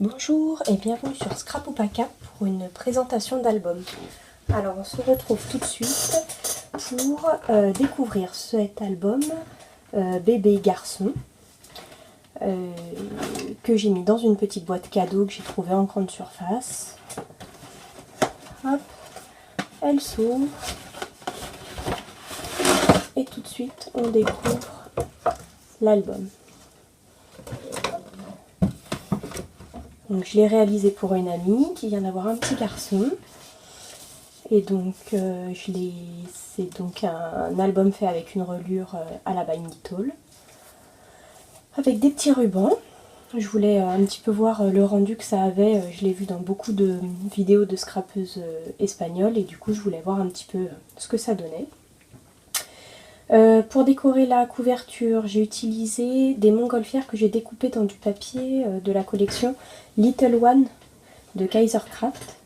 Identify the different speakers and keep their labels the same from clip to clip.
Speaker 1: Bonjour et bienvenue sur Scrap-Opaca pour une présentation d'album. Alors on se retrouve tout de suite pour découvrir cet album bébé garçon que j'ai mis dans une petite boîte cadeau que j'ai trouvée en grande surface. Hop, elle s'ouvre et tout de suite on découvre l'album. Donc je l'ai réalisé pour une amie qui vient d'avoir un petit garçon. Et donc c'est donc un album fait avec une reliure à la By-Nittall. Avec des petits rubans. Je voulais un petit peu voir le rendu que ça avait. Je l'ai vu dans beaucoup de vidéos de scrapeuses espagnoles. Et du coup je voulais voir un petit peu ce que ça donnait. Pour décorer la couverture, j'ai utilisé des montgolfières que j'ai découpées dans du papier de la collection Little One de Kaisercraft.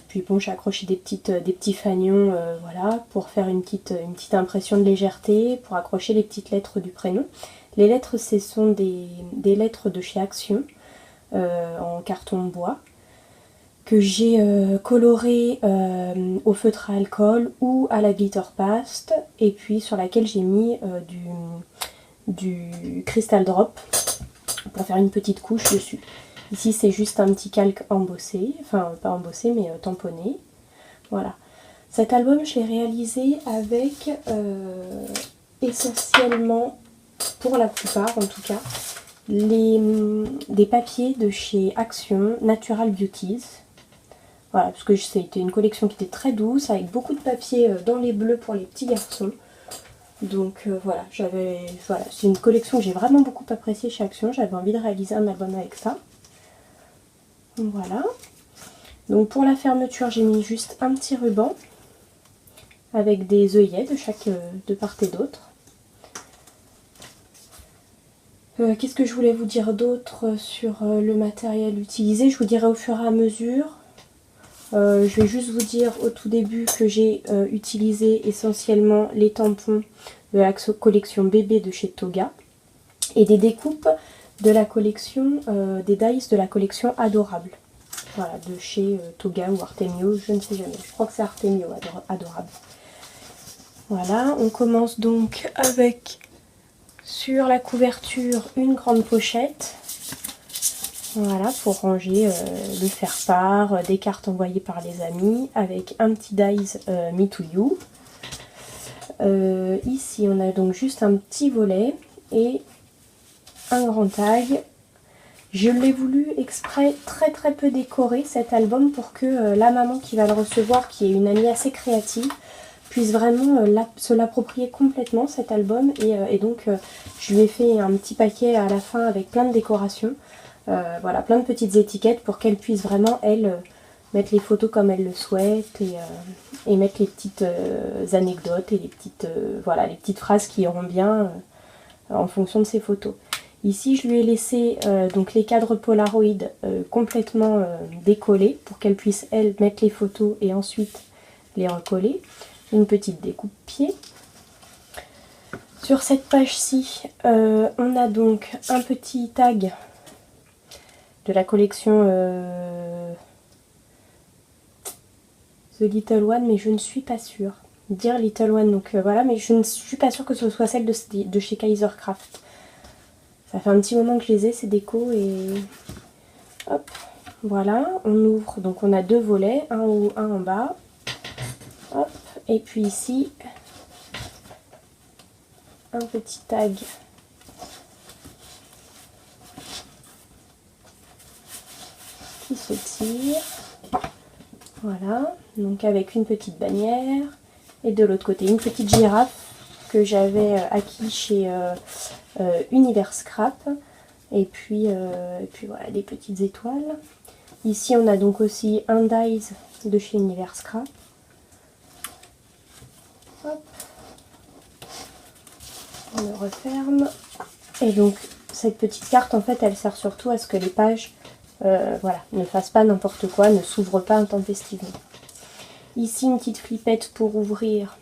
Speaker 1: Puis bon, j'ai accroché des petits fanions voilà, pour faire une petite impression de légèreté, pour accrocher les petites lettres du prénom. Les lettres, ce sont des lettres de chez Action en carton bois, que j'ai coloré au feutre à alcool ou à la glitter paste, et puis sur laquelle j'ai mis du crystal drop pour faire une petite couche dessus. Ici c'est juste un petit calque embossé, enfin pas embossé mais tamponné. Voilà. Cet album je l'ai réalisé avec essentiellement, pour la plupart en tout cas, des papiers de chez Action Natural Beauties. Voilà, parce que c'était une collection qui était très douce, avec beaucoup de papier dans les bleus pour les petits garçons. Donc voilà, c'est une collection que j'ai vraiment beaucoup appréciée chez Action. J'avais envie de réaliser un album avec ça. Voilà. Donc pour la fermeture, j'ai mis juste un petit ruban avec des œillets de part et d'autre. Qu'est-ce que je voulais vous dire d'autre sur le matériel utilisé? Je vous dirai au fur et à mesure. Je vais juste vous dire au tout début que j'ai utilisé essentiellement les tampons de la collection bébé de chez Toga et des découpes de la collection des dies de la collection Adorable. Voilà, de chez Toga ou Artemio, je ne sais jamais. Je crois que c'est Artemio Adorable. Voilà, on commence donc avec, sur la couverture, une grande pochette. Voilà, pour ranger le faire-part, des cartes envoyées par les amis, avec un petit dies Me To You. Ici, on a donc juste un petit volet et un grand tag. Je l'ai voulu exprès très peu décorer cet album pour que la maman qui va le recevoir, qui est une amie assez créative, puisse vraiment se l'approprier complètement cet album. Et donc, je lui ai fait un petit paquet à la fin avec plein de décorations. Voilà, plein de petites étiquettes pour qu'elle puisse vraiment, elle, mettre les photos comme elle le souhaite et mettre les petites anecdotes et les petites phrases qui iront bien en fonction de ses photos. Ici, je lui ai laissé donc les cadres Polaroid complètement décollés pour qu'elle puisse, elle, mettre les photos et ensuite les recoller. Une petite découpe pied. Sur cette page-ci, on a donc un petit tag de la collection The Little One, mais je ne suis pas sûre. Dire Little One, donc voilà, mais je ne suis pas sûre que ce soit celle de chez Kaisercraft. Ça fait un petit moment que je les ai, ces décos, et hop, voilà, on ouvre, donc on a deux volets, un en haut, un en bas, hop, et puis ici, un petit tag qui se tire, voilà, donc avec une petite bannière, et de l'autre côté une petite girafe que j'avais acquis chez Univers Scrap, et puis voilà, des petites étoiles. Ici on a donc aussi un dies de chez Univers Scrap. Hop. On le referme, et donc cette petite carte en fait elle sert surtout à ce que les pages voilà, ne fassent pas n'importe quoi, ne s'ouvrent pas intempestivement. Ici une petite flippette pour ouvrir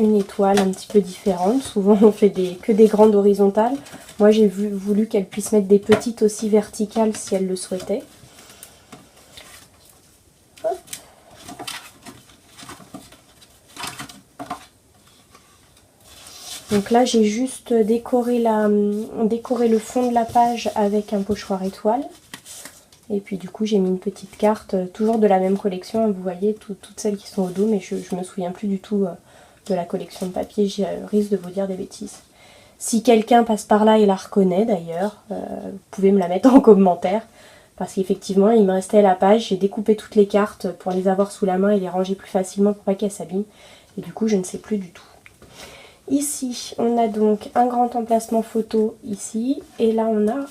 Speaker 1: une étoile un petit peu différente. Souvent on fait que des grandes horizontales. Moi j'ai voulu qu'elle puisse mettre des petites aussi verticales si elle le souhaitait. Hop. Donc là j'ai juste décoré le fond de la page avec un pochoir étoile. Et puis du coup j'ai mis une petite carte, toujours de la même collection, vous voyez toutes celles qui sont au dos, mais je me souviens plus du tout de la collection de papier, je risque de vous dire des bêtises. Si quelqu'un passe par là et la reconnaît d'ailleurs, vous pouvez me la mettre en commentaire, parce qu'effectivement il me restait la page, j'ai découpé toutes les cartes pour les avoir sous la main et les ranger plus facilement pour pas qu'elles s'abîment, et du coup je ne sais plus du tout. Ici on a donc un grand emplacement photo ici, et là on a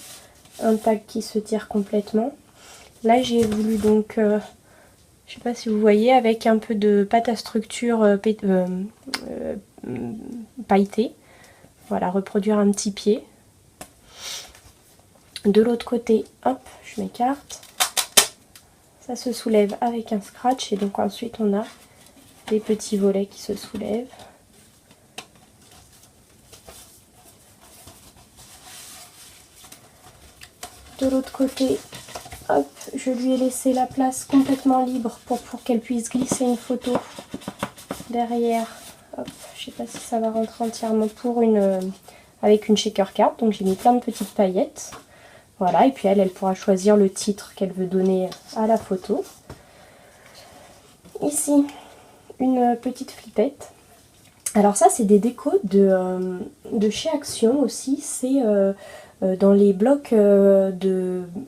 Speaker 1: un tag qui se tire complètement. Là j'ai voulu donc, je sais pas si vous voyez, avec un peu de pâte à structure pailletée. Voilà, reproduire un petit pied. De l'autre côté, hop, je m'écarte. Ça se soulève avec un scratch et donc ensuite on a des petits volets qui se soulèvent. De l'autre côté, hop, je lui ai laissé la place complètement libre pour qu'elle puisse glisser une photo derrière. Hop, je sais pas si ça va rentrer entièrement avec une shaker card. Donc j'ai mis plein de petites paillettes. Voilà, et puis elle pourra choisir le titre qu'elle veut donner à la photo. Ici, une petite flippette. Alors ça, c'est des décos de chez Action aussi. C'est dans les blocs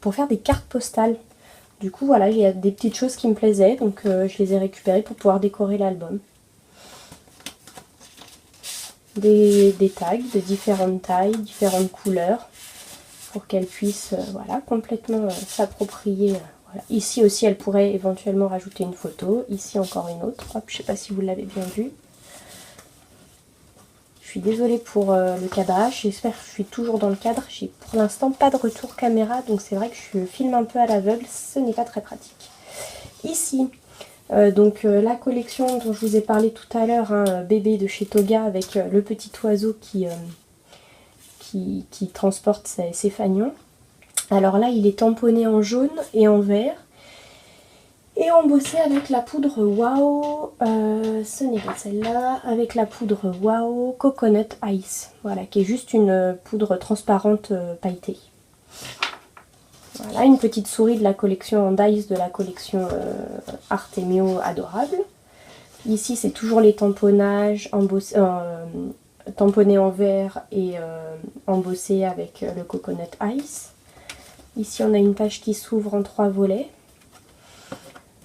Speaker 1: pour faire des cartes postales. Du coup, voilà, il y a des petites choses qui me plaisaient, donc je les ai récupérées pour pouvoir décorer l'album. Des tags de différentes tailles, différentes couleurs, pour qu'elle puisse voilà, complètement s'approprier. Voilà. Ici aussi, elle pourrait éventuellement rajouter une photo. Ici, encore une autre. Hop, je ne sais pas si vous l'avez bien vu. Je suis désolée pour le cadrage, j'espère que je suis toujours dans le cadre. J'ai pour l'instant pas de retour caméra, donc c'est vrai que je filme un peu à l'aveugle, ce n'est pas très pratique. Ici, la collection dont je vous ai parlé tout à l'heure, hein, bébé de chez Toga avec le petit oiseau qui transporte ses fanions. Alors là, il est tamponné en jaune et en vert. Et embossé avec la poudre Wow, ce n'est pas celle-là, avec la poudre Wow Coconut Ice, voilà, qui est juste une poudre transparente pailletée. Voilà, une petite souris de la collection en dice de la collection Artemio Adorable. Ici, c'est toujours les tamponnages tamponnés en vert et embossés avec le Coconut Ice. Ici, on a une page qui s'ouvre en 3 volets.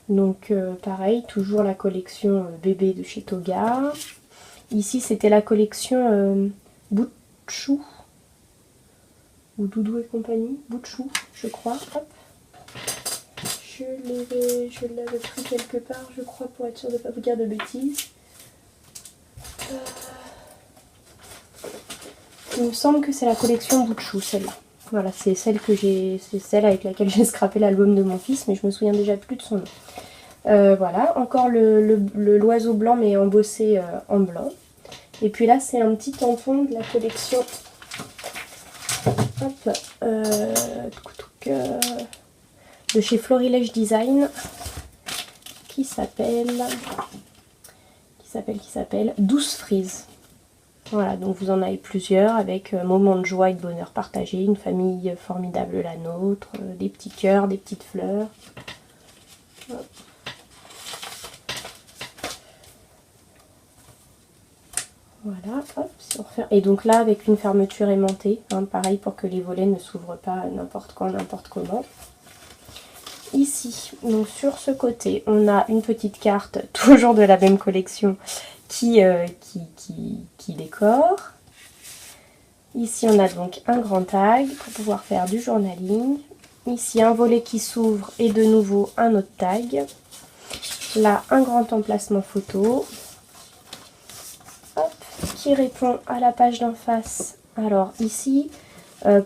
Speaker 1: Donc pareil, toujours la collection bébé de chez Toga. Ici c'était la collection Butchou ou Doudou et compagnie, Butchou je crois. Hop. Je l'avais pris quelque part je crois pour être sûre de ne pas vous dire de bêtises. Il me semble que c'est la collection Butchou celle-là. Voilà, c'est celle avec laquelle j'ai scrappé l'album de mon fils, mais je me souviens déjà plus de son nom. Voilà, encore l'oiseau blanc mais embossé en blanc. Et puis là, c'est un petit tampon de la collection de chez Florilège Design qui s'appelle Douce Frise. Voilà, donc vous en avez plusieurs avec moments de joie et de bonheur partagé, une famille formidable la nôtre, des petits cœurs, des petites fleurs. Hop. Voilà, hop, si on referme. Et donc là avec une fermeture aimantée, hein, pareil pour que les volets ne s'ouvrent pas n'importe quand, n'importe comment. Ici, donc sur ce côté, on a une petite carte, toujours de la même collection, qui décore. Ici on a donc un grand tag pour pouvoir faire du journaling. Ici un volet qui s'ouvre et de nouveau un autre tag. Là un grand emplacement photo. Hop, qui répond à la page d'en face. Alors ici,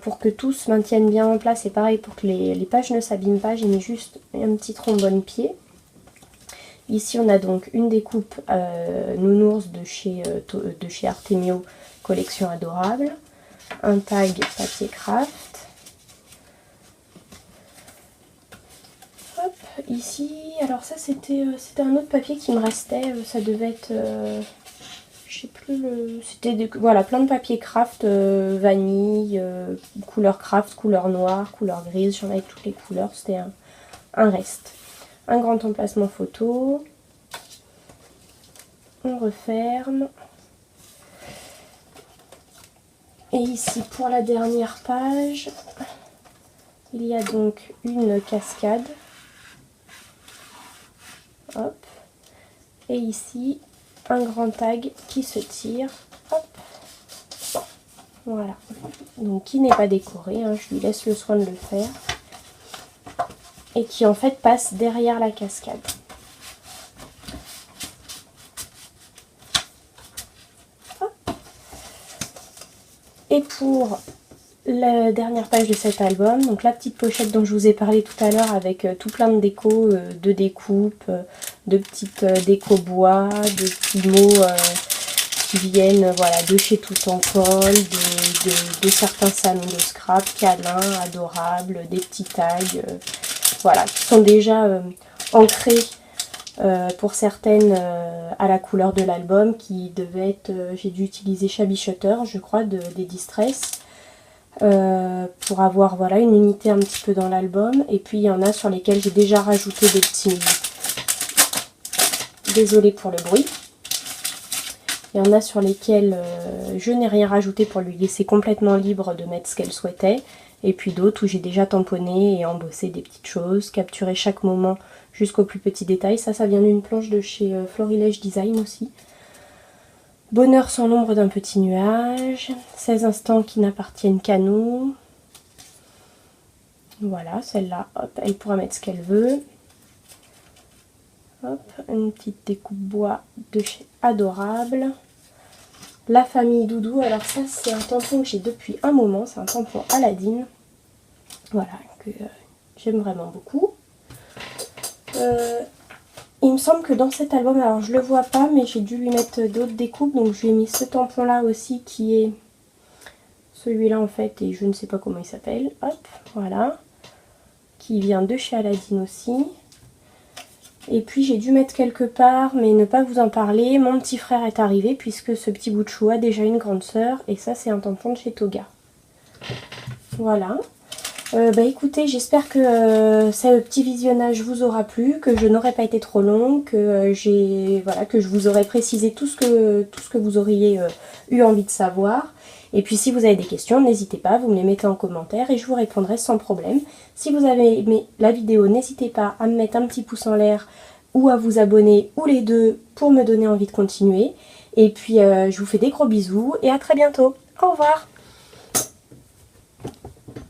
Speaker 1: pour que tout se maintienne bien en place, et pareil pour que les pages ne s'abîment pas, j'ai mis juste un petit trombone pied. Ici on a donc une découpe nounours de chez Artemio, collection adorable. Un tag papier craft. Hop, ici, alors ça c'était un autre papier qui me restait, ça devait être, je sais plus c'était voilà, plein de papier craft, vanille, couleur craft, couleur noire, couleur grise, j'en avais toutes les couleurs, c'était un reste. Un grand emplacement photo. On referme. Et ici, pour la dernière page, il y a donc une cascade. Hop. Et ici, un grand tag qui se tire. Hop. Voilà. Donc, qui n'est pas décoré, hein, je lui laisse le soin de le faire. Et qui, en fait, passe derrière la cascade. Et pour la dernière page de cet album, donc la petite pochette dont je vous ai parlé tout à l'heure avec tout plein de déco, de découpes, de petites déco bois, de petits mots qui viennent voilà, de chez Tout en Colle, de certains salons de scrap, câlins, adorables, des petits tags, voilà, qui sont déjà ancrés. Pour certaines à la couleur de l'album qui devait être, j'ai dû utiliser Shabby Shutter je crois des Distress pour avoir voilà une unité un petit peu dans l'album, et puis il y en a sur lesquels j'ai déjà rajouté des petits, désolée pour le bruit, il y en a sur lesquels je n'ai rien rajouté pour lui laisser complètement libre de mettre ce qu'elle souhaitait, et puis d'autres où j'ai déjà tamponné et embossé des petites choses, capturé chaque moment jusqu'au plus petit détail. Ça vient d'une planche de chez Florilège Design aussi. Bonheur sans l'ombre d'un petit nuage. 16 instants qui n'appartiennent qu'à nous. Voilà, celle-là, hop, elle pourra mettre ce qu'elle veut. Hop, une petite découpe bois de chez Adorable. La famille Doudou, alors ça c'est un tampon que j'ai depuis un moment, c'est un tampon Aladdin. Voilà, que j'aime vraiment beaucoup. Il me semble que dans cet album, alors je le vois pas, mais j'ai dû lui mettre d'autres découpes, donc je lui ai mis ce tampon là aussi qui est celui-là en fait, et je ne sais pas comment il s'appelle. Hop, voilà, qui vient de chez Aladdin aussi. Et puis j'ai dû mettre quelque part, mais ne pas vous en parler, mon petit frère est arrivé puisque ce petit bout de chou a déjà une grande sœur, et ça c'est un tampon de chez Toga. Voilà. Bah écoutez, j'espère que ce petit visionnage vous aura plu, que je n'aurai pas été trop longue, que voilà, que je vous aurai précisé tout ce que vous auriez eu envie de savoir. Et puis si vous avez des questions, n'hésitez pas, vous me les mettez en commentaire et je vous répondrai sans problème. Si vous avez aimé la vidéo, n'hésitez pas à me mettre un petit pouce en l'air ou à vous abonner, ou les deux, pour me donner envie de continuer. Et puis je vous fais des gros bisous et à très bientôt. Au revoir!